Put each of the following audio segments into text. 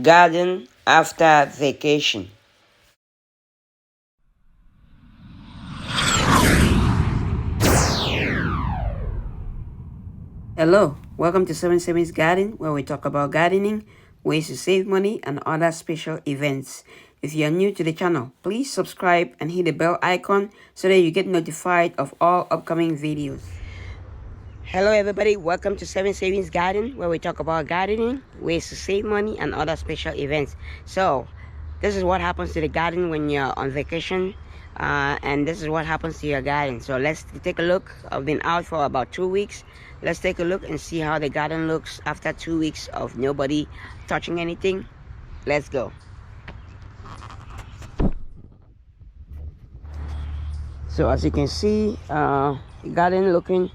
Garden after vacation. Hello, welcome to 77's Garden, where we talk about gardening, ways to save money, and other special events. If you are new to the channel, please subscribe and hit the bell icon so that you get notified of all upcoming videos. Hello everybody, welcome to 7 Savings Garden, where we talk about gardening, ways to save money, and other special events. So, this is what happens to the garden when you're on vacation, and this is what happens to your garden. So let's take a look. I've been out for about 2 weeks. Let's take a look and see how the garden looks after 2 weeks of nobody touching anything. Let's go. So as you can see, the garden looking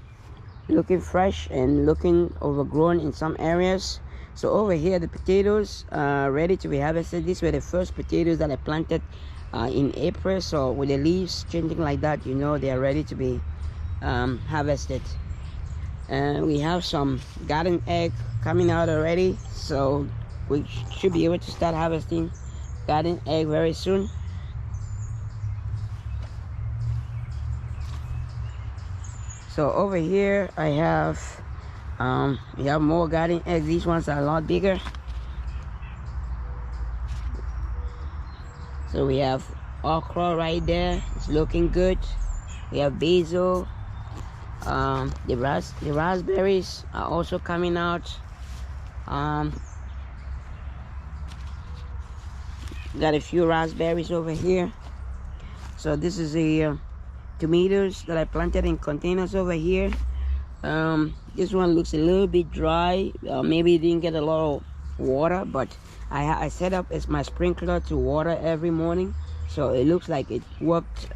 fresh and looking overgrown in some areas. So over here the potatoes are ready to be harvested. These were the first potatoes that I planted in April, so with the leaves changing like that, you know they are ready to be harvested. And we have some garden egg coming out already, so we should be able to start harvesting garden egg very soon. So over here I have we have more garden eggs. These ones are a lot bigger. So we have okra right there, it's looking good. We have basil. The raspberries are also coming out. Got a few raspberries over here. So this is the tomatoes that I planted in containers over here. This one looks a little bit dry. Maybe it didn't get a lot of water, but I set up as my sprinkler to water every morning, so it looks like it worked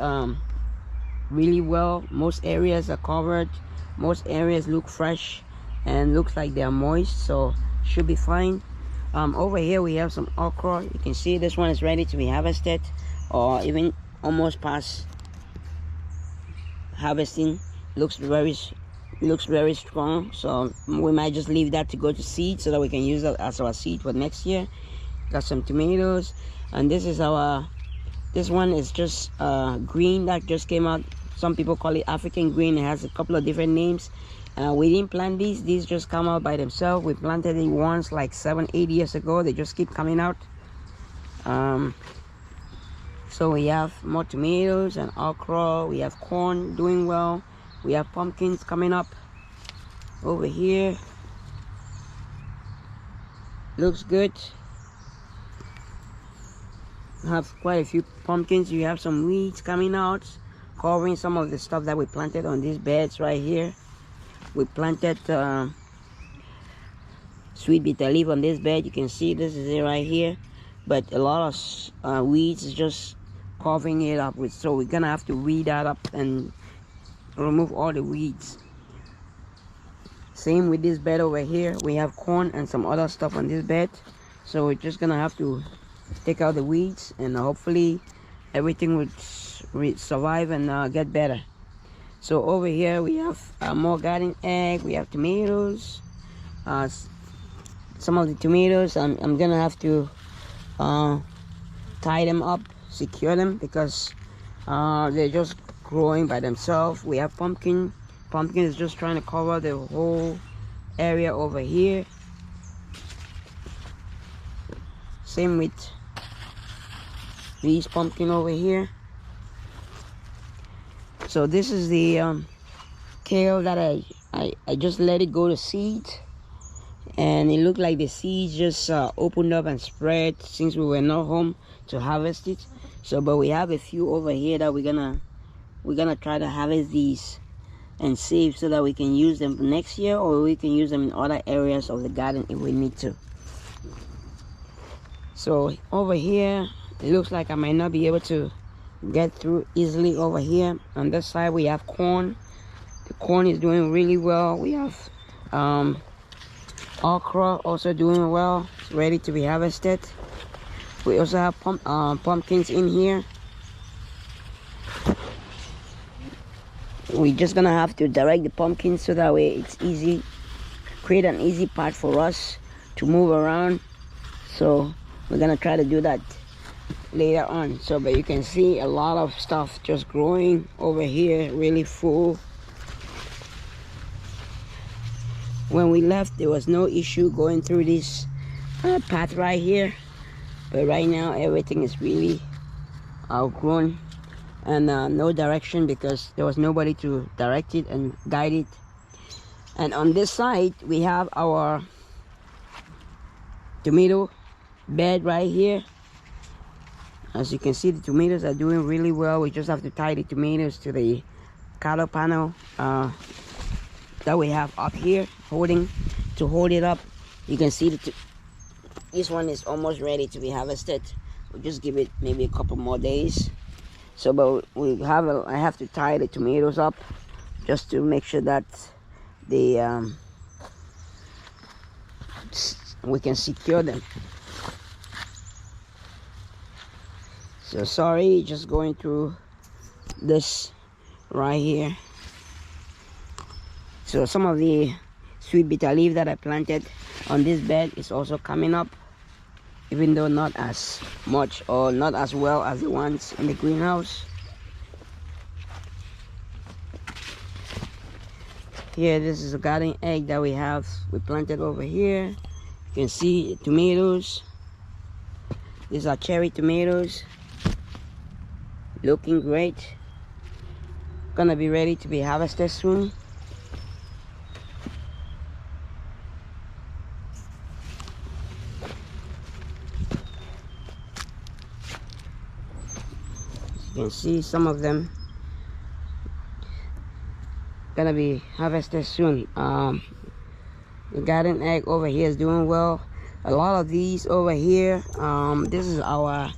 really well. Most areas are covered, most areas look fresh and looks like they are moist, so should be fine. Over here we have some okra. You can see this one is ready to be harvested, or even almost past harvesting. Looks very strong, so we might just leave that to go to seed so that we can use that as our seed for next year. Got some tomatoes, and this one is just green that just came out. Some people call it African green. It has a couple of different names. We didn't plant these just come out by themselves. We planted it once like 7-8 years ago. They just keep coming out. So we have more tomatoes and okra. We have corn doing well. We have pumpkins coming up over here. Looks good. Have quite a few pumpkins. You have some weeds coming out, covering some of the stuff that we planted on these beds right here. We planted sweet bitter leaf on this bed. You can see this is it right here, but a lot of weeds is just covering it up with, so we're gonna have to weed that up and remove all the weeds. Same with this bed over here. We have corn and some other stuff on this bed, so we're just gonna have to take out the weeds, and hopefully everything will survive and get better. So over here we have more garden egg. We have tomatoes. Some of the tomatoes I'm gonna have to tie them up, secure them, because they're just growing by themselves. We have pumpkin is just trying to cover the whole area over here. Same with these pumpkin over here. So this is the kale that I just let it go to seed, and it looked like the seeds just opened up and spread since we were not home to harvest it. So but we have a few over here that we're gonna try to harvest these and save so that we can use them next year, or we can use them in other areas of the garden if we need to. So over here it looks like I might not be able to get through easily. Over here on this side we have corn. The corn is doing really well. We have okra also doing well. It's ready to be harvested. We also have pumpkins in here. We're just gonna have to direct the pumpkins so that way it's easy, create an easy path for us to move around. So we're gonna try to do that later on. So but you can see a lot of stuff just growing over here, really full. When we left, there was no issue going through this path right here, but right now everything is really outgrown and no direction because there was nobody to direct it and guide it. And on this side we have our tomato bed right here. As you can see, the tomatoes are doing really well. We just have to tie the tomatoes to the cattle panel that we have up here to hold it up. You can see this one is almost ready to be harvested. We'll just give it maybe a couple more days. So but I have to tie the tomatoes up just to make sure that the we can secure them. So sorry, just going through this right here. So some of the sweet bitter leaf that I planted on this bed is also coming up, even though not as much or not as well as the ones in the greenhouse. Here, this is a garden egg that we planted over here. You can see tomatoes. These are cherry tomatoes, looking great. Gonna be ready to be harvested soon. You can see some of them gonna be harvested soon. The garden egg over here is doing well. A lot of these over here, this is our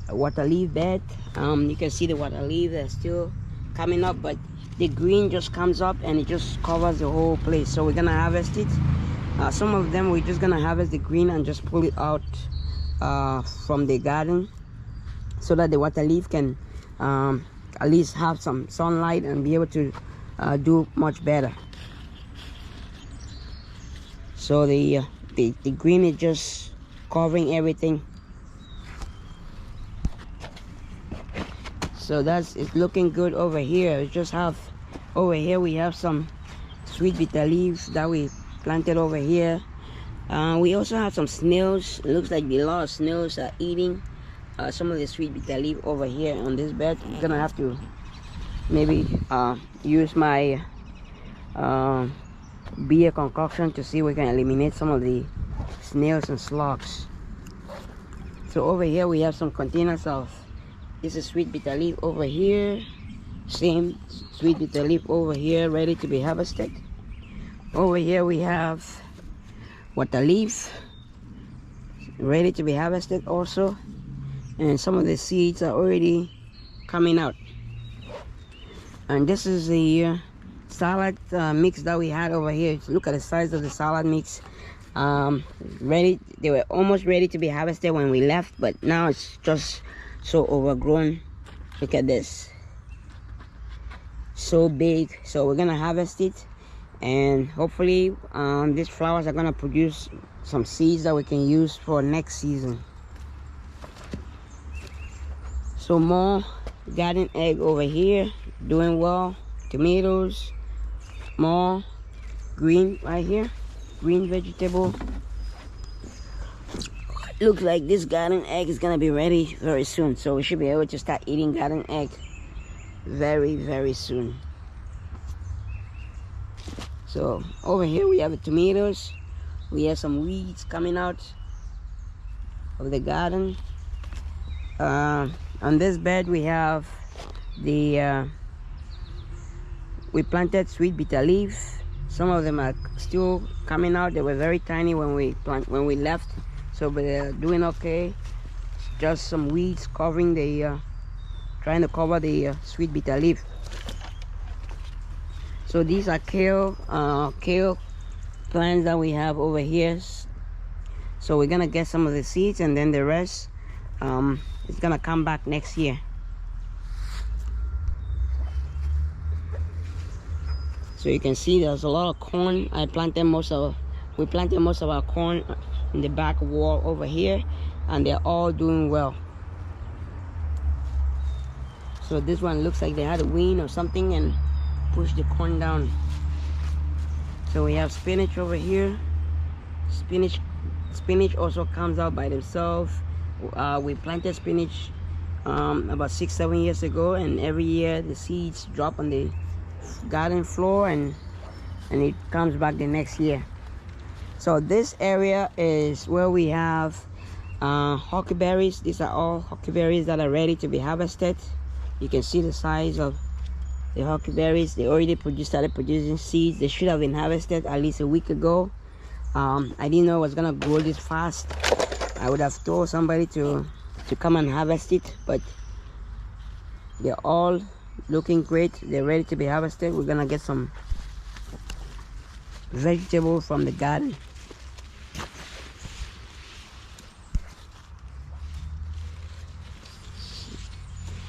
water leaf bed. You can see the water leaf that's still coming up, but the green just comes up and it just covers the whole place. So we're gonna harvest it. Some of them we're just gonna harvest the green and just pull it out from the garden so that the water leaf can at least have some sunlight and be able to do much better. So the green is just covering everything. So it's looking good over here. Over here we have some sweet bitter leaves that we planted over here. We also have some snails. It looks like a lot of snails are eating some of the sweet bitter leaf over here on this bed. I'm gonna have to maybe use my beer concoction to see if we can eliminate some of the snails and slugs. So over here we have some containers of this is sweet bitter leaf over here, same sweet bitter leaf over here ready to be harvested. Over here we have water leaf ready to be harvested also, and some of the seeds are already coming out. And this is the salad mix that we had over here. Look at the size of the salad mix. They were almost ready to be harvested when we left, but now it's just so overgrown. Look at this, so big. So we're gonna harvest it, and hopefully these flowers are gonna produce some seeds that we can use for next season. So more garden egg over here, doing well. Tomatoes, more green right here, green vegetable. Looks like this garden egg is gonna be ready very soon, so we should be able to start eating garden egg very, very soon. So over here we have the tomatoes. We have some weeds coming out of the garden. On this bed we have we planted sweet bitter leaf. Some of them are still coming out. They were very tiny when we left, so but they're doing okay. Just some weeds covering trying to cover the sweet bitter leaf. So these are kale plants that we have over here. So we're gonna get some of the seeds, and then the rest is gonna come back next year. So you can see there's a lot of corn. We planted most of our corn in the back wall over here, and they're all doing well. So this one looks like they had a wind or something and pushed the corn down. So we have spinach over here. Spinach also comes out by themselves. We planted spinach about 6-7 years ago, and every year the seeds drop on the garden floor and it comes back the next year. So this area is where we have huckleberries. These are all huckleberries that are ready to be harvested. You can see the size of the huckleberries. They already started producing seeds. They should have been harvested at least a week ago. I didn't know it was gonna grow this fast. I would have told somebody to come and harvest it, but they're all looking great. They're ready to be harvested. We're gonna get some vegetables from the garden.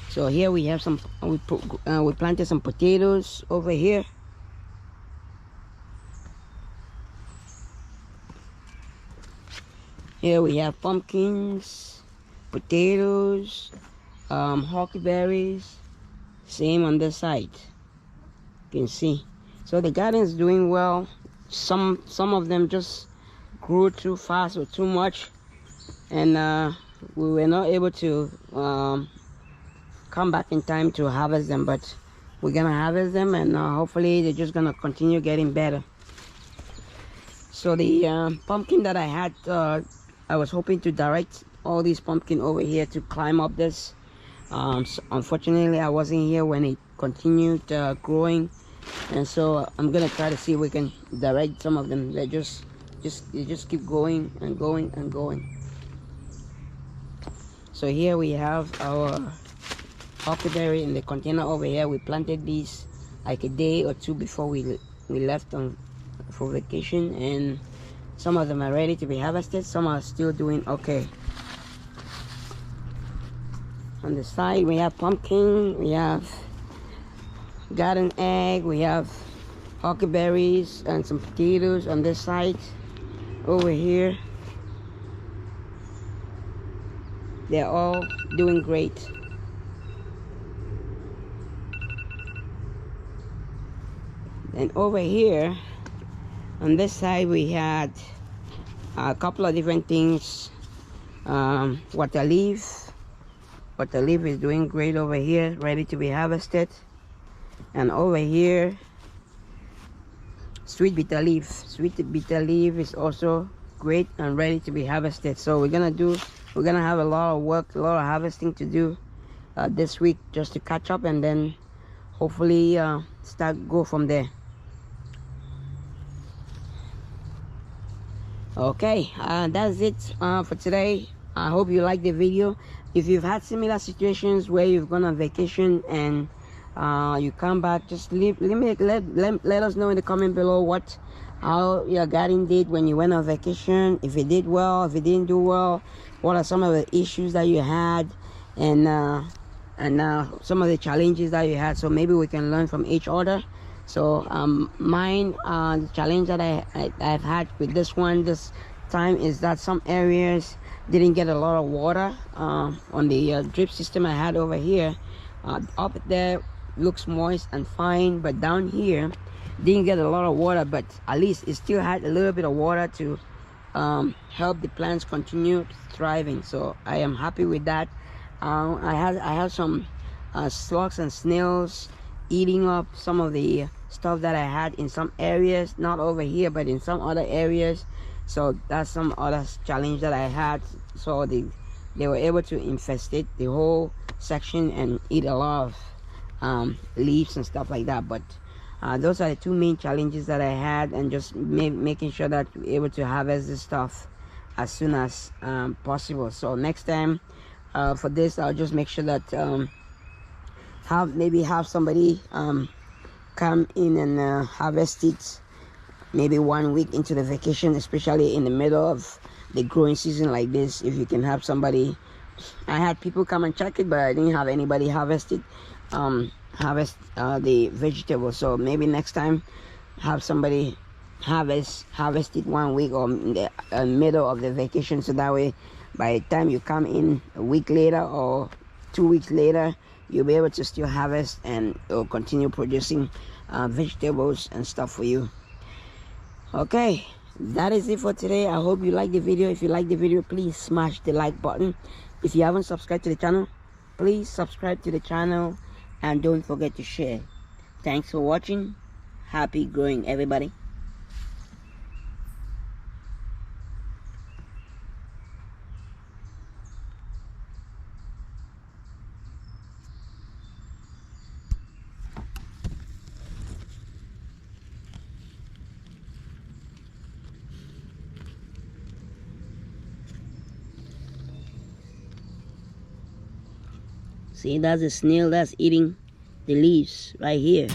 So here we have some, we planted some potatoes over here. Here we have pumpkins, potatoes, huckleberries. Same on this side. You can see. So the garden is doing well. Some of them just grew too fast or too much, and we were not able to come back in time to harvest them. But we're gonna harvest them, and hopefully they're just gonna continue getting better. So the pumpkin that I had, I was hoping to direct all these pumpkin over here to climb up this. So unfortunately I wasn't here when it continued growing, and so I'm gonna try to see if we can direct some of them. They just keep going and going and going. So here we have our huckleberry in the container over here. We planted these like a day or two before we left for vacation, and some of them are ready to be harvested. Some are still doing okay. On the side we have pumpkin, we have garden egg, we have huckleberries and some potatoes on this side. Over here they're all doing great. And over here on this side we had a couple of different things. Water leaf is doing great over here, ready to be harvested. And over here sweet bitter leaf is also great and ready to be harvested. So we're gonna have a lot of work, a lot of harvesting to do this week, just to catch up, and then hopefully go from there. Okay, that's it for today. I hope you like the video. If you've had similar situations where you've gone on vacation and you come back, just let us know in the comment below how your garden did when you went on vacation. If it did well, if it didn't do well, what are some of the issues that you had, and some of the challenges that you had, so maybe we can learn from each other. So the challenge that I've had with this time is that some areas didn't get a lot of water. On the drip system I had over here, up there looks moist and fine, but down here didn't get a lot of water, but at least it still had a little bit of water to help the plants continue thriving. So I am happy with that. I had some slugs and snails eating up some of the stuff that I had in some areas, not over here but in some other areas. So that's some other challenge that I had. So they were able to infestate the whole section and eat a lot of leaves and stuff like that. But those are the two main challenges that I had, and just making sure that we're able to harvest this stuff as soon as possible. So next time for this, I'll just make sure that have somebody come in and harvest it maybe 1 week into the vacation, especially in the middle of the growing season like this. If you can have somebody, I had people come and check it, but I didn't have anybody harvest the vegetables. So maybe next time have somebody harvest it 1 week or in the middle of the vacation, so that way by the time you come in a week later or 2 weeks later, you'll be able to still harvest and it'll continue producing vegetables and stuff for you. Okay, that is it for today. I hope you like the video. If you like the video, please smash the like button. If you haven't subscribed to the channel, please subscribe to the channel and don't forget to share. Thanks for watching. Happy growing, everybody. See, that's a snail that's eating the leaves right here.